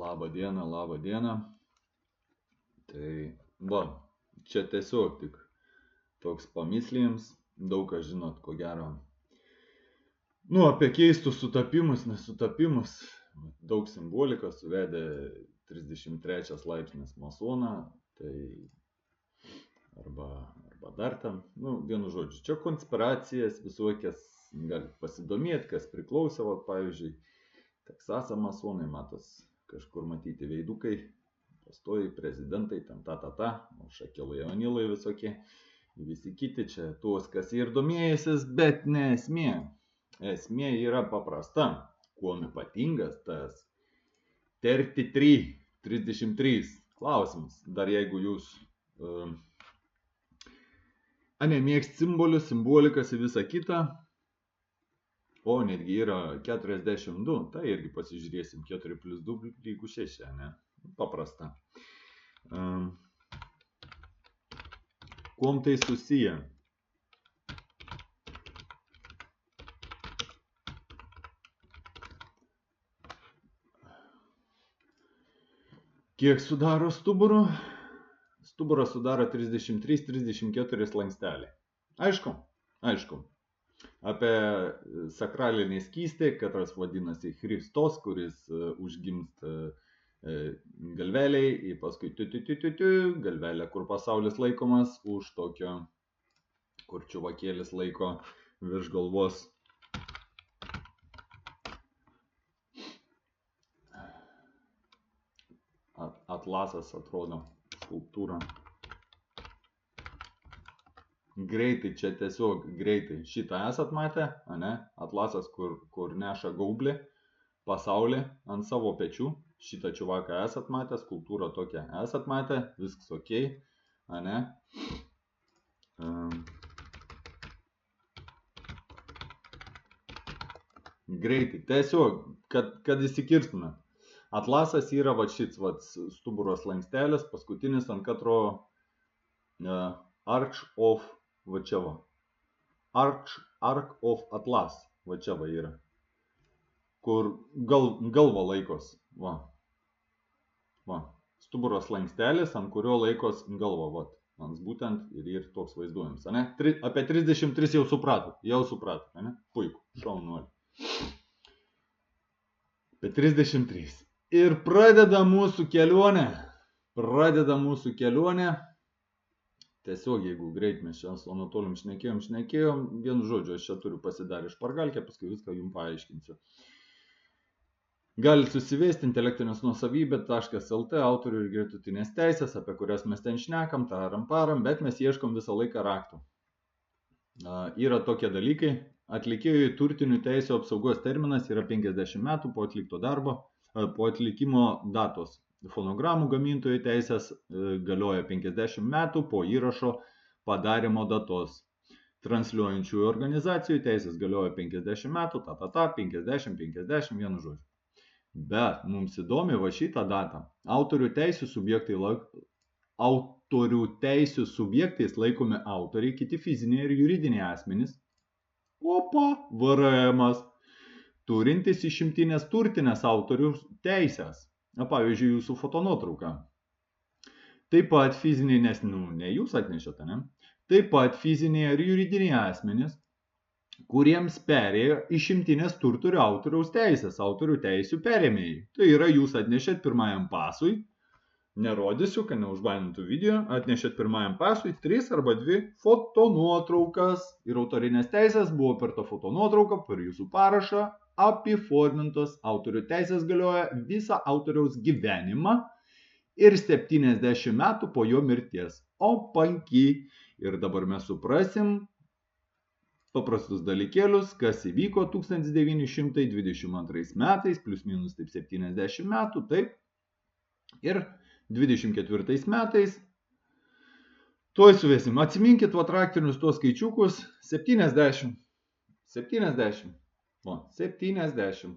Labą dieną. Tai va, čia tiesiog tik toks pamyslėjims, daug ką žinot, ko gero. Apie keistus sutapimus, nesutapimus, daug simbolikos suvedė 33 laipsnis masoną, tai arba dar ten, vienu žodžiu, čia konspiracijas visokias, galit pasidomėti, kas priklausė, pavyzdžiui, Teksasą masonai, matos, kažkur matyti veidukai, pastoji prezidentai, ten Šakilai, Onilai visokie, visi kiti čia tuos, kas ir domėjusis, bet ne esmė. Esmė yra paprasta, kuom ypatingas tas 33 klausimas. Dar jeigu jūs nemėgst simbolius, simbolikas ir visą kitą, o netgi yra 42, tai irgi pasižiūrėsim, 4 + 2 = 6, ne? Paprasta. Kuom tai susiję? Kiek sudaro stuburo? Stuburas sudaro 33-34 slanksteliai. Aišku. Apie sakralinį skystį, katras vadinasi Christos, kuris užgimsta galveliai, ir paskui galvelė, kur pasaulis laikomas, už tokio, kur čuvakėlis laiko virš galvos. Atlasas atrodo, skulptūra. Greitai, čia tiesiog greitai. Šitą esat matę, ane? Atlasas, kur neša gaublį, pasaulį ant savo pečių. Šitą čiuvaką esat matę, skulptūrą tokią esat matę, viskas ok, ane? Greitai, tiesiog, kad įsikirstume. Atlasas yra šits stuburo slankstelis, paskutinis ant katro Arch of Atlas, čia yra, kur galva laikos, stuburo slankstelis, ant kurio laikos galva, ant būtent ir toks vaizduojams, ane? Apie 33 jau supratot, ane? Puiku, šaunuolį. Apie 33. Ir pradeda mūsų kelionę. Tiesiog, jeigu greit mes čia su Anatolijum šnekėjom, vienu žodžiu, aš čia turiu pasidarę špargalkę, paskui viską jums paaiškinsiu. Galite susivesti intelektinės-nuosavybė.lt, autorių ir gretutinės teisės, apie kurias mes ten šnekam, taram, bet mes ieškom visą laiką raktų. Yra tokie dalykai, atlikėjui turtinių teisių apsaugos terminas yra 50 metų po atlikto darbo, po atlikimo datos. Fonogramų gamintojų teisės galioja 50 metų po įrašo padarimo datos. Transliuojančiųjų organizacijų teisės galioja 50 metų, 50, vienu žodžiu. Bet mums įdomi šitą datą. Autorių teisių subjektais laikomi autoriai, kiti fiziniai ir juridiniai asmenys. VRM-as, turintis išimtinės turtinės autorių teisės. Pavyzdžiui, jūsų fotonuotrauka. Taip pat fiziniai, nes ne jūs atnešėte, ne? Taip pat fiziniai ir juridiniai asmenys, kuriems perėjo išimtinės turtų ir autoriaus teisės, autorių teisių perėmėjai. Tai yra, jūs atnešėt pirmajam pasui, nerodysiu, kad neužbainintų video, atnešėt pirmajam pasui 3 arba 2 fotonuotraukas ir autorinės teisės buvo per tą fotonuotrauką, per jūsų parašą, apiformintos. Autorių teisės galioja visą autoriaus gyvenimą ir 70 metų po jo mirties. Ir dabar mes suprasim paprastus dalykėlius, kas įvyko 1922 metais, plius minus taip 70 metų, taip. Ir 24 metais, tuoj suvesim, atsiminkit raktinius tuos skaičiukus, 70. 70.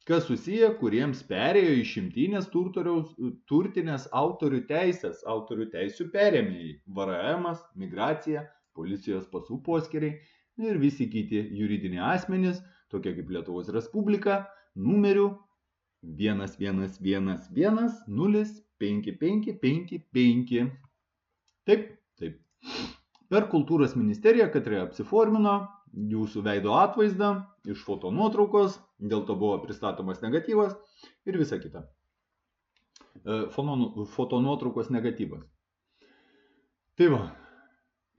Kas susiję, kuriems perėjo išimtinės turtinės autorių teisės, autorių teisių perėmėjai, VRM-as, migracija, policijos pasų poskyriai ir visi kiti juridiniai asmenys, tokie kaip Lietuvos Respublika, numerių 111105555. Taip. Per kultūros ministeriją Katrė apsiformino jūsų veido atvaizdą iš fotonuotraukos, dėl to buvo pristatomas negatyvas ir visa kita. Fotonuotraukos negatyvas. Tai va.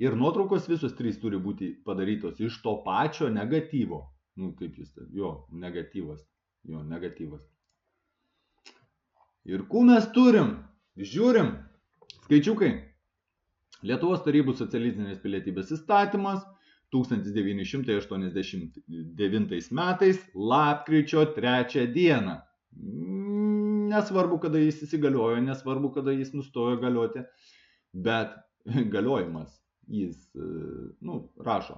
Ir nuotraukos visos trys turi būti padarytos iš to pačio negatyvo. Kaip jis tai? Negatyvas. Ir kur mes turim? Žiūrim. Skaičiukai. Lietuvos tarybų socialistinės pilietybės įstatymas 1989 metais lapkričio 3 dieną. Nesvarbu, kada jis įsigaliojo, nesvarbu, kada jis nustojo galioti, bet galiojimas jis, rašo,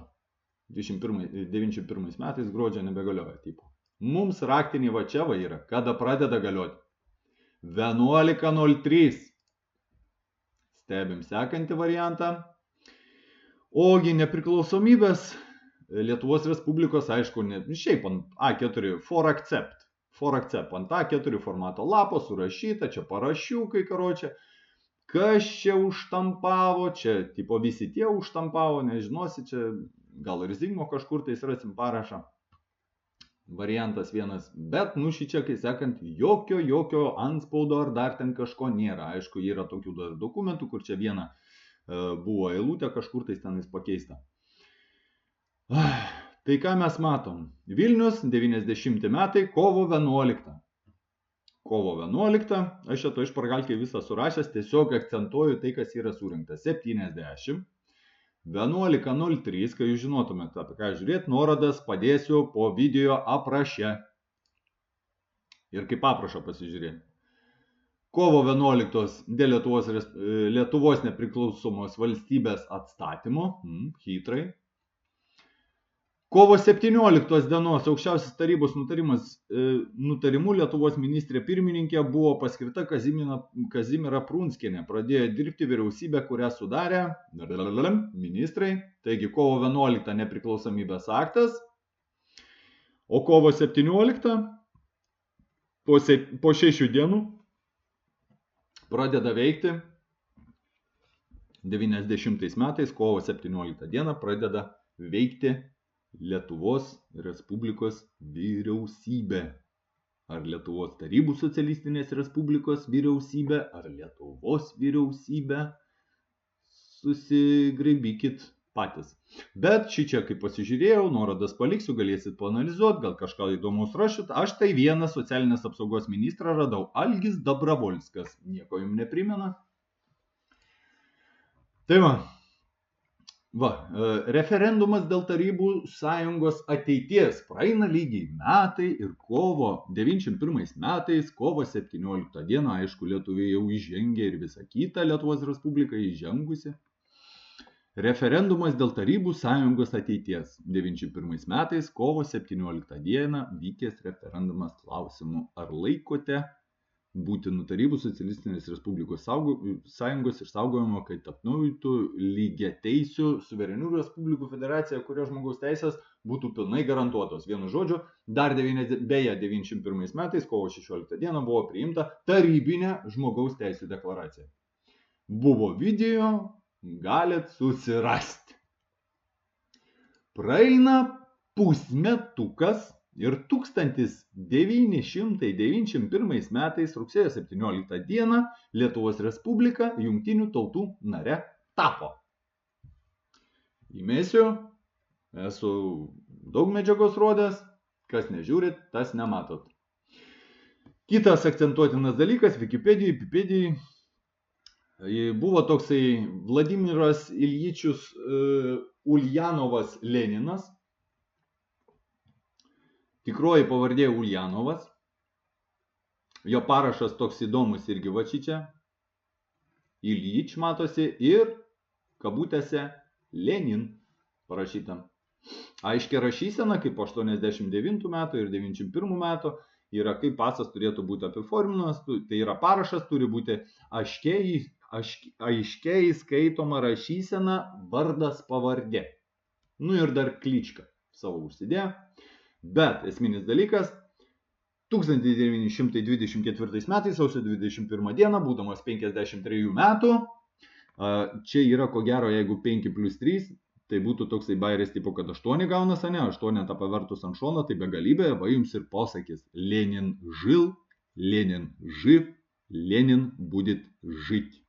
91 metais gruodžio nebegalioja tipo. Mums raktiniai va čia va yra, kada pradeda galioti. 11.03. Stebim sekantį variantą. Ogi nepriklausomybės Lietuvos Respublikos, aišku, šiaip ant A4 for accept. Ant A4 formato lapo surašyta, čia parašiukai, karočią. Kas čia užtampavo, čia tipo visi tie užtampavo, nežinosi, čia gal ir Zigmo kažkur tai rasim parašą. Variantas vienas, bet šičia, kai sekant, jokio antspaudo ar dar ten kažko nėra. Aišku, yra tokių dar dokumentų, kur čia viena buvo eilutė, kažkur tai tenais pakeista. Tai ką mes matom? Vilnius, 90 metai, kovo 11. Kovo 11, aš šito iš pargalkiai visą surašęs, tiesiog akcentuoju tai, kas yra surinkta. 70. 11.03, kai jūs žinotumėte, apie ką žiūrėti, nuorodas padėsiu po video apraše. Ir kaip aprašą pasižiūrėti. Kovo 11 dėl Lietuvos nepriklausomos valstybės atstatymo, hitrai. Kovo 17 dienos aukščiausios tarybos nutarimu Lietuvos ministrė pirmininkė buvo paskirta Kazimiera Prunskienė. Pradėjo dirbti vyriausybę, kurią sudarė ministrai. Taigi kovo 11 nepriklausomybės aktas, o kovo 17 po 6 dienų pradeda veikti 90 metais, kovo 17 dieną pradeda veikti Lietuvos Respublikos vyriausybė. Ar Lietuvos tarybų socialistinės respublikos vyriausybė, ar Lietuvos vyriausybė, susigraibykit patys. Bet šičia, kai pasižiūrėjau, nuorodas paliksiu, galėsit paanalizuoti, gal kažką įdomus rašyt. Aš tai vieną socialinės apsaugos ministrą radau, Algis Dabravolskas. Nieko jums neprimena. Tai va. Referendumas dėl Tarybų sąjungos ateities. Praeina lygiai metai ir kovo 91 metais, kovo 17 dieną, aišku, lietuviai jau įžengė ir visa kita, Lietuvos Respublika įžengusi. Referendumas dėl Tarybų sąjungos ateities. 91 metais, kovo 17 dieną, vykęs referendumas klausimu, ar laikote būtinų Tarybų socialistinės respublikos sąjungos išsaugojimo, kad atnaujintų lygiateisių suverenių respublikų federacija, kurio žmogaus teisės būtų pilnai garantuotos. Vienu žodžiu, dar 91 metais, kovo 16 dieną, buvo priimta tarybinė žmogaus teisų deklaracija. Buvo video, galit susirasti. Praeina pusmetukas. Ir 1991 metais, rugsėjo 17 dieną, Lietuvos Respublika Jungtinių tautų nare tapo. Įmėsiu, esu daug medžiagos rodęs, kas nežiūrit, tas nematot. Kitas akcentuotinas dalykas, Wikipedijai, buvo toksai Vladimiras Iljičius Uljanovas Leninas. Tikroji pavardė Uljanovas. Jo parašas toks įdomus irgi va čia. Iljič matosi ir kabutėse Lenin parašyta. Aiškia rašysena, kaip 89 metų ir 91 metų yra, kaip pasas turėtų būti apiforminas. Tai yra parašas, turi būti aiškiai skaitoma rašysena, vardas pavardė. Ir dar kličką savo užsidėjo. Bet esminis dalykas, 1924 metais, sausio 21 dieną, būdamas 53 metų, čia yra ko gero, jeigu 5+3, tai būtų toksai bairis tipo, kad 8 gaunas, ne, 8 pavertus ant šono, tai begalybė, va jums ir posakis. Lenin žil, Lenin živ, Lenin будет žить.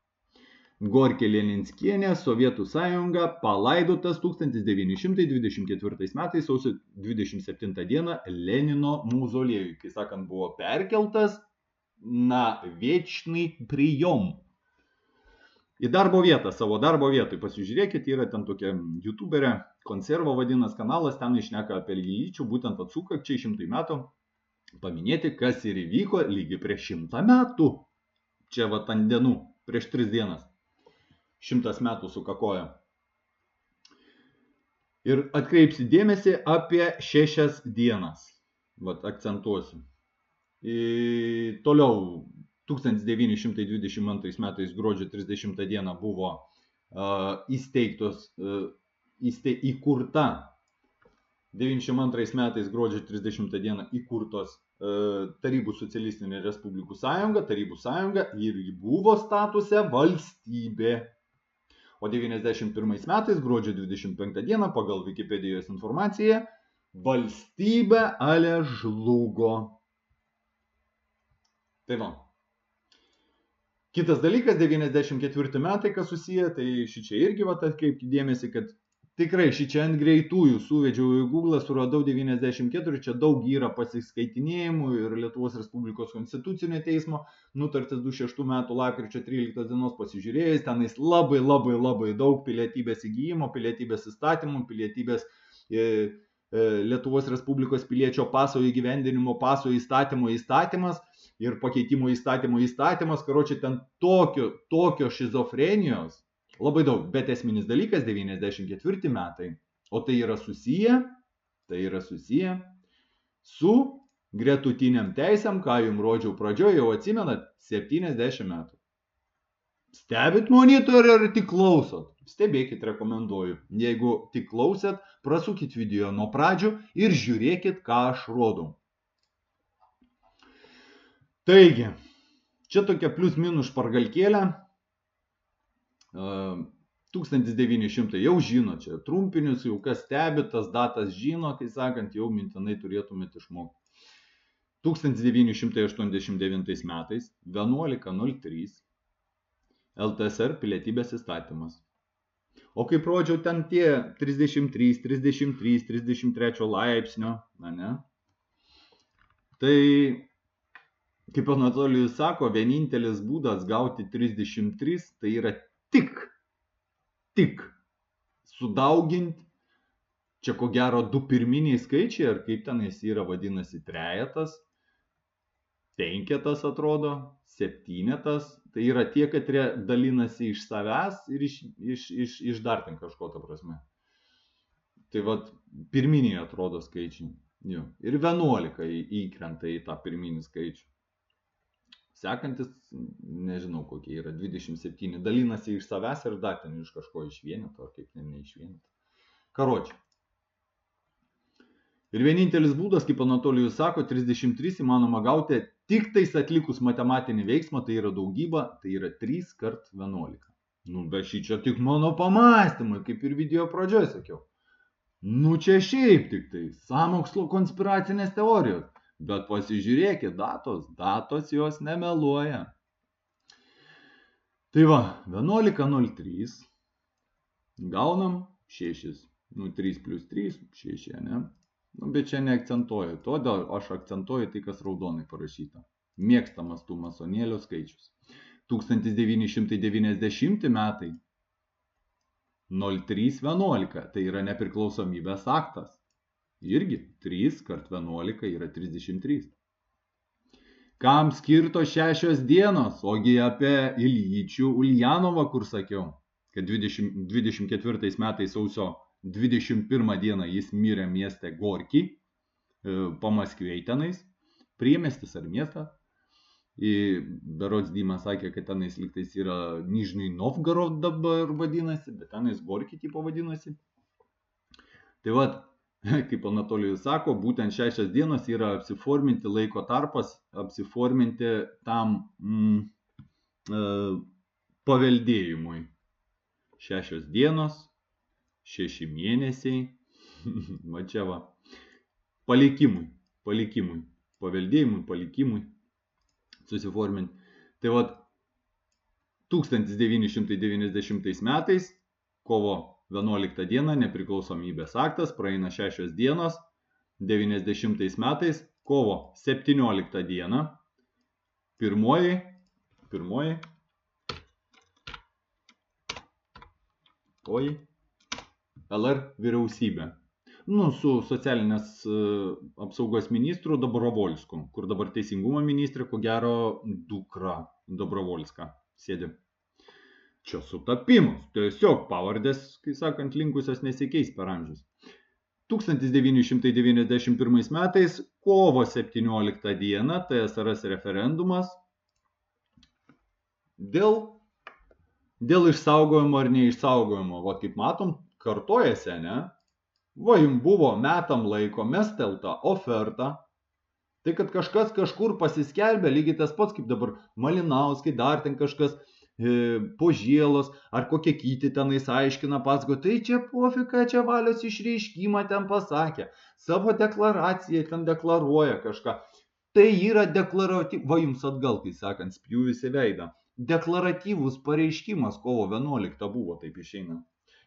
Gorkė Leninskienė, Sovietų sąjunga, palaidotas 1924 metais, sausio 27 dieną, Lenino mauzoliejui, kai sakant, buvo perkeltas na вечный прием. Į darbo vietą, savo darbo vietoj, pasižiūrėkit, yra ten tokia youtuberė, konservo vadinas kanalas, ten išneka apie Lylyčių, būtent atsukakčiai 100 metų, paminėti, kas ir įvyko lygiai prieš 100 metų. Čia va ant dienų, prieš 3 dienas. 100 metų sukakoja. Ir atkreipsi dėmesį apie 6 dienas. Vat akcentuosiu. Toliau 1922 metais gruodžio 30 dieną buvo įkurta 92 metais gruodžio 30 dieną įkurtos Tarybų socialistinė respublikų sąjunga, Tarybų sąjunga ir buvo statuse valstybė. O 91 metais gruodžio 25 dieną pagal Wikipedijos informaciją valstybė ale žlugo. Tai va. Kitas dalykas, 94 metai, kas susiję, tai šičia irgi va atkreipti dėmesį, kad tikrai šičia ant greitųjų suvedžiau į Google, suradau 94, čia daug yra pasiskaitinėjimų ir Lietuvos Respublikos konstitucinio teismo nutartis 26 metų lapkričio 13 dienos pasižiūrėjus, tenais labai daug pilietybės įgyjimo, pilietybės įstatymų, pilietybės Lietuvos Respublikos piliečio paso įgyvendinimo paso įstatymas ir pakeitimo įstatymas, karočią ten tokio šizofrenijos labai daug, bet esminis dalykas 94 metai, o tai yra susiję su gretutiniam teisėm, ką jums rodžiau pradžioje, jau atsimenat, 70 metų. Stebit monitorį ar tik klausot? Stebėkit, rekomenduoju. Jeigu tik klausėt, prasukit video nuo pradžių ir žiūrėkit, ką aš rodau. Taigi, čia tokia plius minus špargalkėlė. 1900 jau žino, čia trumpinius, jau kas stebi, tas datas žino, kai sakant, jau mintinai turėtumėt išmokti. 1989 metais, 11.03, LTSR pilietybės įstatymas. O kaip rodžiau, ten tie 33, 33 laipsnio, ne? Tai, kaip Anatolijus sako, vienintelis būdas gauti 33, tai yra tik sudauginti, čia ko gero 2 pirminiai skaičiai, ar kaip tenais yra vadinasi trejetas, penketas atrodo, septynetas, tai yra tie, kad dalinasi iš savęs ir iš dar ten kažko ta prasme. Tai vat pirminiai atrodo skaičiai. Jo. Ir 11 įkrenta į tą pirminį skaičių. Sekantis, nežinau kokie yra, 27, dalinasi iš savęs ir dar ten iš kažko išvienito, ar kaip neišvienito. Karočią. Ir vienintelis būdas, kaip Anatolijus sako, 33 įmanoma gauti tik tais atlikus matematinį veiksmą, tai yra daugybą, tai yra 3 kart 11. Nu, bet čia tik mano pamąstymai, kaip ir video pradžioje sakiau. Nu, čia šiaip tik tai, sąmokslo konspiracinės teorijos. Bet pasižiūrėkit, datos jos nemeluoja. Tai va, 11.03 gaunam 6. Nu, 3 plus 3, 6, ne? Nu, bet čia neakcentuoju. Todėl aš akcentuoju tai, kas raudonai parašyta. Mėgstamas tų masonėlio skaičius. 1990 metai 0311, tai yra nepriklausomybės aktas. Irgi 3 kart 11 yra 33. Kam skirto 6 dienos? Ogi apie Iljičių Uljanovą, kur sakiau, kad 24 metais sausio 21 dieną jis mirė mieste Gorki, Pamaskviai tenais, priemiestis ar miestą. Berods Dymas sakė, kad tenais lygtais yra Nižnij Novgorod dabar vadinasi, bet tenais Gorki tipo vadinasi. Tai vat, kaip Anatolijus sako, būtent 6 dienos yra apsiforminti laiko tarpas, apsiforminti tam paveldėjimui. 6 dienos, 6 mėnesiai, va čia va, palikimui, paveldėjimui, palikimui susiforminti. Tai va, 1990 metais, kovo 11 dieną, nepriklausomybės aktas, praeina 6 dienos, 90 metais, kovo 17 dieną, pirmoji LR vyriausybė. Su socialinės apsaugos ministru Dobrovolsku, kur dabar teisingumo ministrė, ko gero, dukra Dobrovolska sėdi. Čia sutapimas, tiesiog pavardės, kai sakant, linkusios nesikeis per amžius. 1991 metais, kovo 17 dieną, TSRS referendumas dėl išsaugojimo ar neišsaugojimo. Va, kaip matom, kartojasi, ne? Va, jums buvo metam laiko mestelta oferta. Tai, kad kažkas kažkur pasiskelbė, lygiai tas pats, kaip dabar Malinauskai, dar ten kažkas Požėlos, ar kokie kiti tenais aiškina, pasako, tai čia pofika, čia valios išreiškimą ten pasakė, savo deklaraciją ten deklaruoja kažką. Tai yra deklaratyvus, va jums atgal, kai sakant, spjūvis į veidą. Deklaratyvus pareiškimas kovo 11 buvo, taip išeina.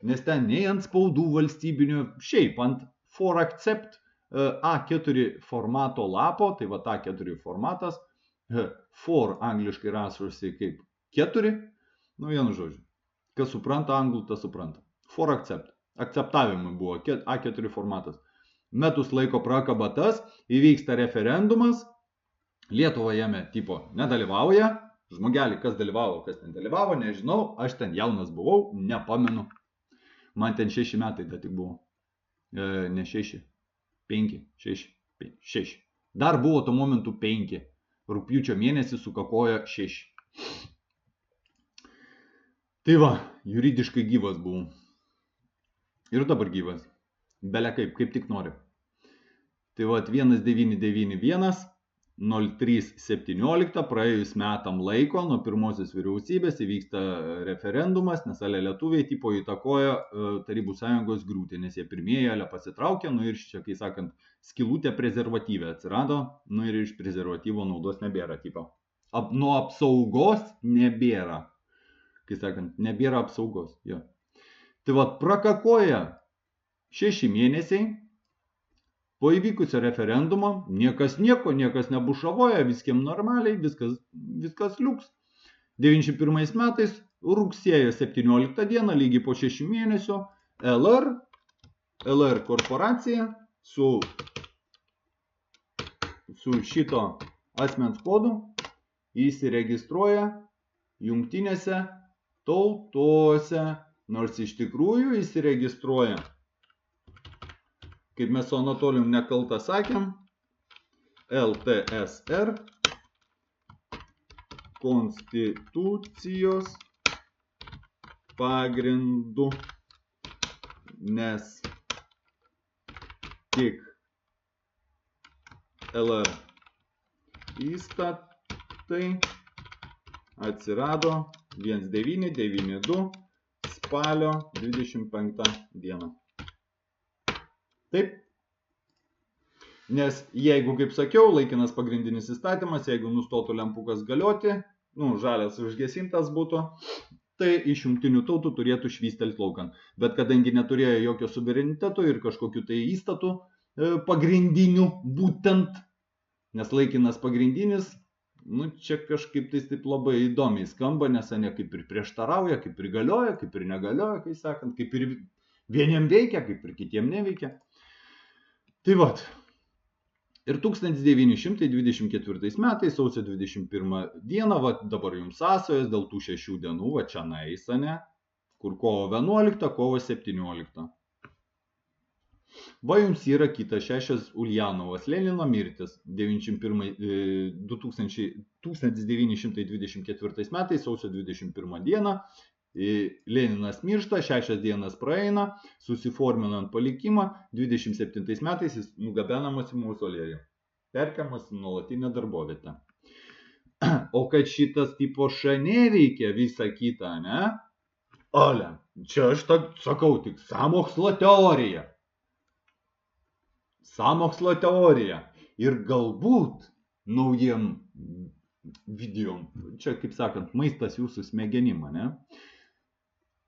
Nes ten nei ant spaudų valstybinių, šiaip ant for accept A4 formato lapo, tai va A4 formatas, for angliškai rašosi kaip 4, vienu žodžiu. Kas supranta anglų, tas supranta. For accept. Akceptavimui buvo A4 formatas. Metus laiko prakaba tas, įvyksta referendumas, Lietuva jame tipo nedalyvauja, žmogelį, kas dalyvavo, kas ten dalyvavo, nežinau, aš ten jaunas buvau, nepamenu. Man ten 6 metai da tik buvo. Ne 6, 5, 6. Dar buvo tuo momentu 5. Rugpjūčio mėnesį sukakojo 6. Tai va, juridiškai gyvas buvau. Ir dabar gyvas. Bele kaip tik nori. Tai va, 1991, 0317, praėjus metam laiko nuo pirmosios vyriausybės įvyksta referendumas, nes ale lietuviai tipo įtakojo Tarybų sąjungos griūtį, nes jie pirmieji ale pasitraukė, ir čia, kai sakant, skylutė prezervatyvė atsirado, ir iš prezervatyvo naudos nebėra, tipo. Nuo apsaugos nebėra. Kai sakant, nebėra apsaugos. Jo. Tai va, prakakoja 6 mėnesiai, po įvykusio referendumo, niekas nieko, niekas nebušavoja, viskiem normaliai, viskas liuks. 91 metais, rugsėjo 17 dieną, lygiai po 6 mėnesių, LR korporacija su šito asmens kodu įsiregistruoja jungtinėse tautose, nors iš tikrųjų įsiregistruoja, kaip mes su Anatolijum nekaltą sakėm, LTSR konstitucijos pagrindu, nes tik LR įstatai atsirado 1992 spalio 25 dieną. Taip. Nes jeigu, kaip sakiau, laikinas pagrindinis įstatymas, jeigu nustotų lempukas galioti, žalias užgesintas būtų, tai iš jungtinių tautų turėtų švystelt laukan. Bet kadangi neturėjo jokio suvereniteto ir kažkokių tai įstatų pagrindinių būtent, nes laikinas pagrindinis, čia kažkaip tai taip labai įdomiai skamba, nes ne kaip ir prieštarauja, kaip ir galioja, kaip ir negalioja, kai sakant, kaip ir vieniem veikia, kaip ir kitiem neveikia. Tai vat. Ir 1924 metais, sausio 21 dieną, dabar jums sąsajos dėl tų 6 dienų, čia naisa, ne, kur kovo 11, kovo 17. Va jums yra kitas 6 Uljanovas Lenino mirtis 1924 metais, sausio 21 dieną, Leninas miršta, 6 dienas praeina, susiforminant palikimą, 27 metais jis nugabenamas į mauzoliejų, perkiamas į nuolatinę darbovietę. O kad šitas tipo Š neveikia visą kitą, ne? Ale, čia aš sakau tik sąmokslo teorija. Sąmokslo teorija. Ir galbūt naujiem video, čia kaip sakant, maistas jūsų smegenim, ne?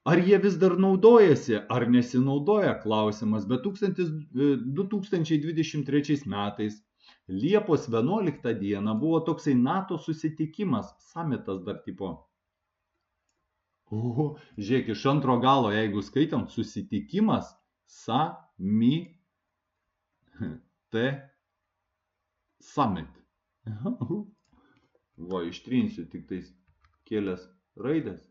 Ar jie vis dar naudojasi, ar nesinaudoja, klausimas, bet 2023 metais Liepos 11 dieną buvo toksai NATO susitikimas, summitas dar tipo. Žiūrėk, iš antro galo, jeigu skaitom, susitikimas, summit. Va, ištrinsiu tik tais kelias raidės.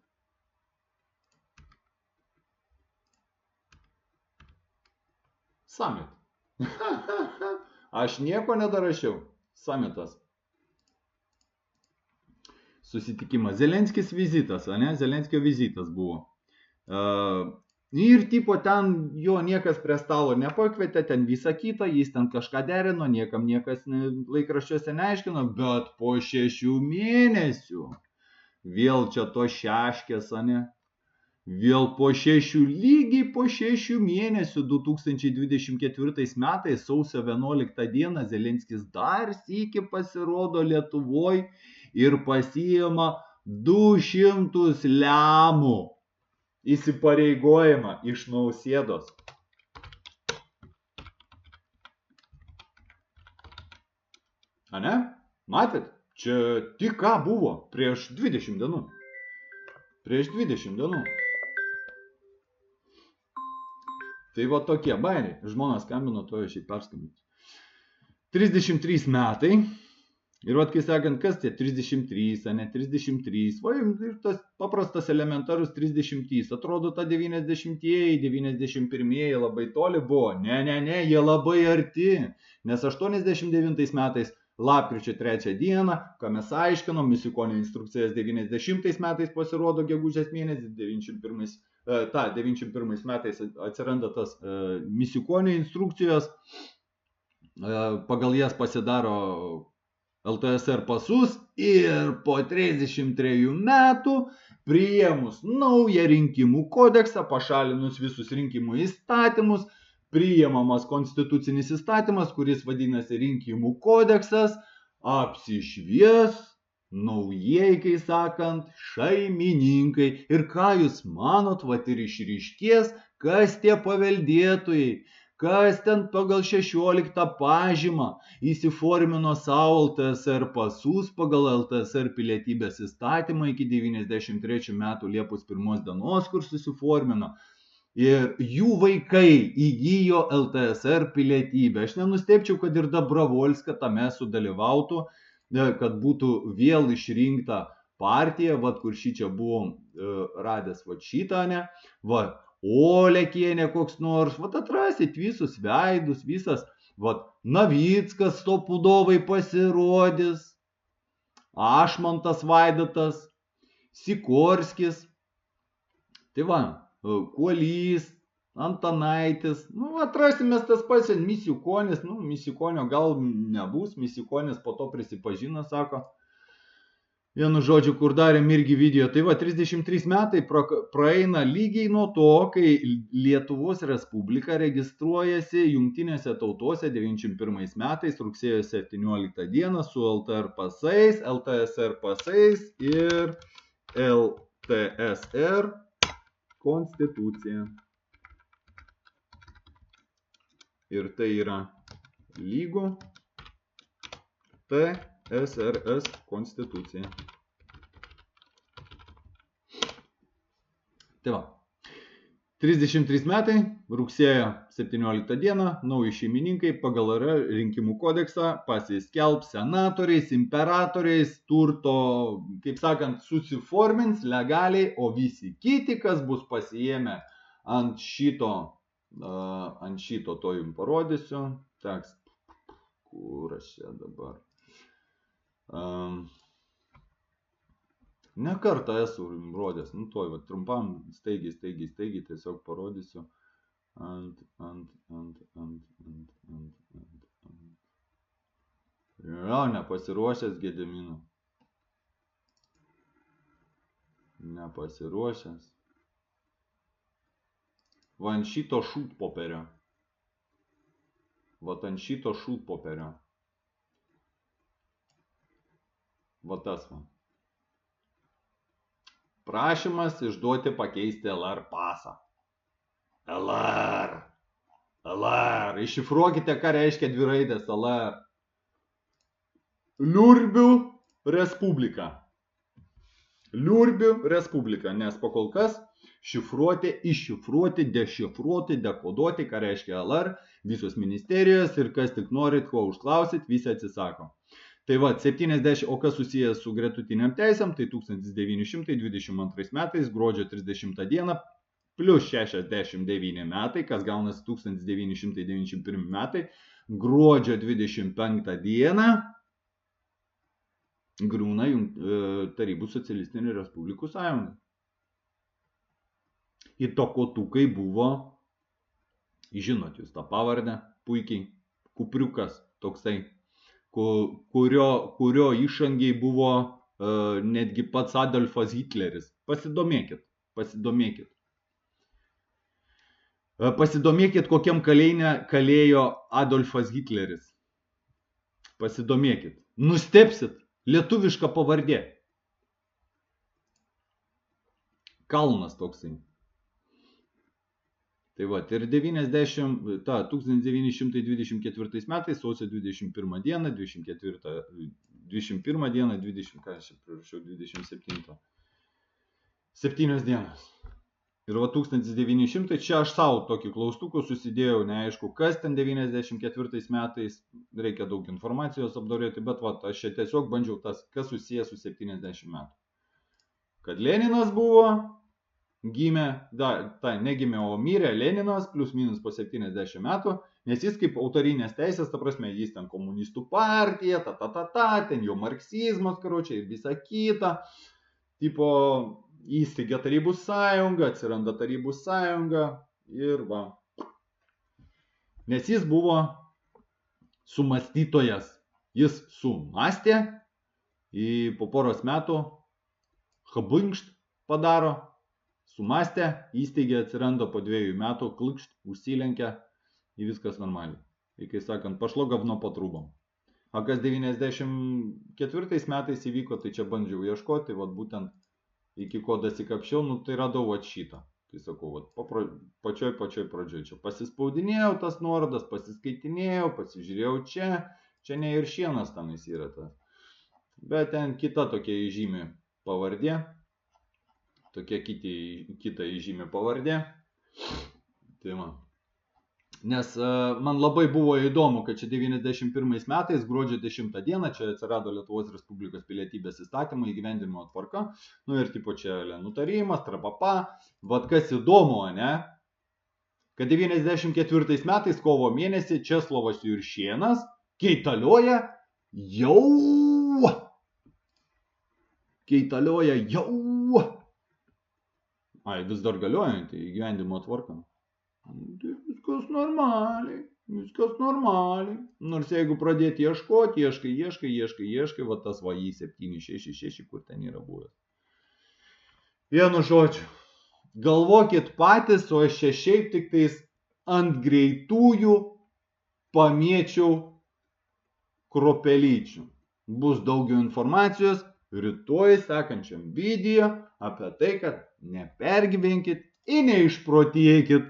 Summit. Aš nieko nedarašiau. Summitas. Susitikimas. Zelenskis vizitas, ne? Zelenskio vizitas buvo. Ir tipo ten jo niekas prie stalo nepakvietė, ten visą kitą, jis ten kažką derino, niekam niekas laikraščiuose neaiškino, bet po 6 mėnesių vėl čia to šeškės, ne? Vėl lygiai po 6 mėnesių 2024 metais sausio 11 dieną Zelenskis dar sykį pasirodo Lietuvoj ir pasiima 200 lemų įsipareigojimą iš Nausėdos. Ane? Matėt? Čia tik ką buvo prieš 20 dienų. Prieš 20 dienų. Tai va tokie bairiai. Žmonas skambino, to aš jį perskambinsiu. 33 metai. Ir vat kai sakant, kas tie 33, ne 33. Va, ir tas paprastas elementarus 30. Atrodo, ta 90-ieji, 91-ieji labai toli buvo. Ne, jie labai arti. Nes 89 metais, lapkričio 3 dieną, ką mes aiškinom, Misiukonio instrukcijas 90 metais pasirodo gegužės mėnesį, 91 metais atsiranda tas Misiukonio instrukcijos, pagal jas pasidaro LTSR pasus ir po 33 metų priėmus naują rinkimų kodeksą, pašalinus visus rinkimų įstatymus, priėmamas konstitucinis įstatymas, kuris vadinasi rinkimų kodeksas, apsišvies naujieji, kai sakant, šeimininkai. Ir ką jūs manot, vat ir išryškės, kas tie paveldėtojai, kas ten pagal 16 pažymą įsiformino savo LTSR pasus pagal LTSR pilietybės įstatymą iki 93 metų Liepos 1 dienos, kur susiformino. Ir jų vaikai įgyjo LTSR pilietybę. Aš nenustebčiau, kad ir Dabrovolska tame sudalyvautų, kad būtų vėl išrinkta partija, vat kur šį čia buvom radęs vat šitą, ne, vat Olekienė koks nors, vat atrasit visus veidus, visas, vat Navickas stopudovai pasirodys, Ašmontas Vaidotas, Sikorskis, tai va, Kuolys, Antanaitis, nu atrasimės tas pats Misiukonis, nu Misiukonio gal nebus, Misiukonis po to prisipažino, sako, vienu žodžiu, kur darėm irgi video, tai va 33 metai praeina lygiai nuo to, kai Lietuvos Respublika registruojasi Jungtinėse tautose 91 metais, rugsėjo 17 dieną su LTSR pasais ir LTSR konstitucija. Ir tai yra lygu TSRS konstitucija. Tai va, 33 metai, rugsėjo 17 dieną, nauji šeimininkai pagal rinkimų kodeksą pasiskelbs senatoriais, imperatoriais, turto, kaip sakant, susiformins legaliai, o visi kiti, kas bus pasiėmę ant šito to jums parodysiu. Teks, kur aš čia dabar? Ne kartą esu rodęs, nu tuoj, va, trumpam, staigiai tiesiog parodysiu. Ant. Jo, nepasiruošęs Gedimino. Nepasiruošęs. Va ant šito šūdpopierio. Va ant šito šūdpopierio. Va tas va. Prašymas išduoti pakeisti LR pasą. LR. Iššifruokite, ką reiškia dvi raidės LR. Liurbių Respublika. Liurbių Respublika, nes pakol kas šifruoti, iššifruoti, dešifruoti, dekoduoti, ką reiškia LR, visos ministerijos ir kas tik norit, ko užklausit, visi atsisako. Tai va, 70, o kas susijęs su gretutiniam teisėm, tai 1922 metais, gruodžio 30 dieną, plus 69 metai, kas gaunasi 1991 metai, gruodžio 25 dieną, griūna Tarybų socialistinių respublikų sąjunga. Įtakotukai buvo, žinot jūs tą pavardę, puikiai, Kupriukas toksai, kurio išangiai buvo netgi pats Adolfas Hitleris. Pasidomėkit. Pasidomėkit, kokiam kalėjime kalėjo Adolfas Hitleris. Pasidomėkit. Nustebsit. Lietuviška pavardė. Kalnas toksai. Tai va, ir 1924 metais, sausio 21 dieną, 27. 7 dienas. Ir va 1900, čia aš savo tokį klaustukų susidėjau, neaišku, kas ten 94 metais, reikia daug informacijos apdorėti, bet va, aš čia tiesiog bandžiau tas, kas susijęs su 70 metų. Kad Leninas buvo, gimė, negimė, o mirė Leninas, plus minus po 70 metų, nes jis kaip autorinės teisės, ta prasme, jis ten komunistų partija, ten jo marksizmas, karočią, ir visa kita, tipo, įsteigia Tarybų sąjunga, atsiranda Tarybų sąjunga ir va. Nes jis buvo sumąstytojas, jis sumąstė, po poros metų chabunkšt padaro, sumąstė, įsteigė, atsiranda po 2 metų, klukšt, užsilenkia, ir viskas normaliai. Ir kai sakant, pašlo gavno po trūbom. O kas 94 metais įvyko, tai čia bandžiau ieškoti, vat būtent iki ko dasikapšiau, nu tai radau vat šitą. Tai sakau, vat pačioj pradžioj čia pasispaudinėjau tas nuorodas, pasiskaitinėjau, pasižiūrėjau čia ne ir šienas tenais yra tas. Bet ten kita tokia įžymė pavardė. Tokia kita įžymė pavardė. Tai man. Nes man labai buvo įdomu, kad čia 91 metais, gruodžio 10 dieną, čia atsirado Lietuvos Respublikos pilietybės įstatymo įgyvendinimo tvarka. Nu ir tipo čia nutarimas, trapapa. Vat kas įdomu, ne? Kad 94 metais kovo mėnesį Česlovas Juršėnas keitalioja Ai, vis dar galiojantį įgyvendinimo tvarką. Viskas normaliai. Nors jeigu pradėti ieškoti, ieškai, va tas va I766, kur ten yra buvęs. Vienu žodžiu, galvokit patys, o aš čia šiaip tik tais ant greitųjų pamėčiau kropelyčių. Bus daugiau informacijos rytoj sekančiam video apie tai, kad nepergyvenkit ir neišprotėkit.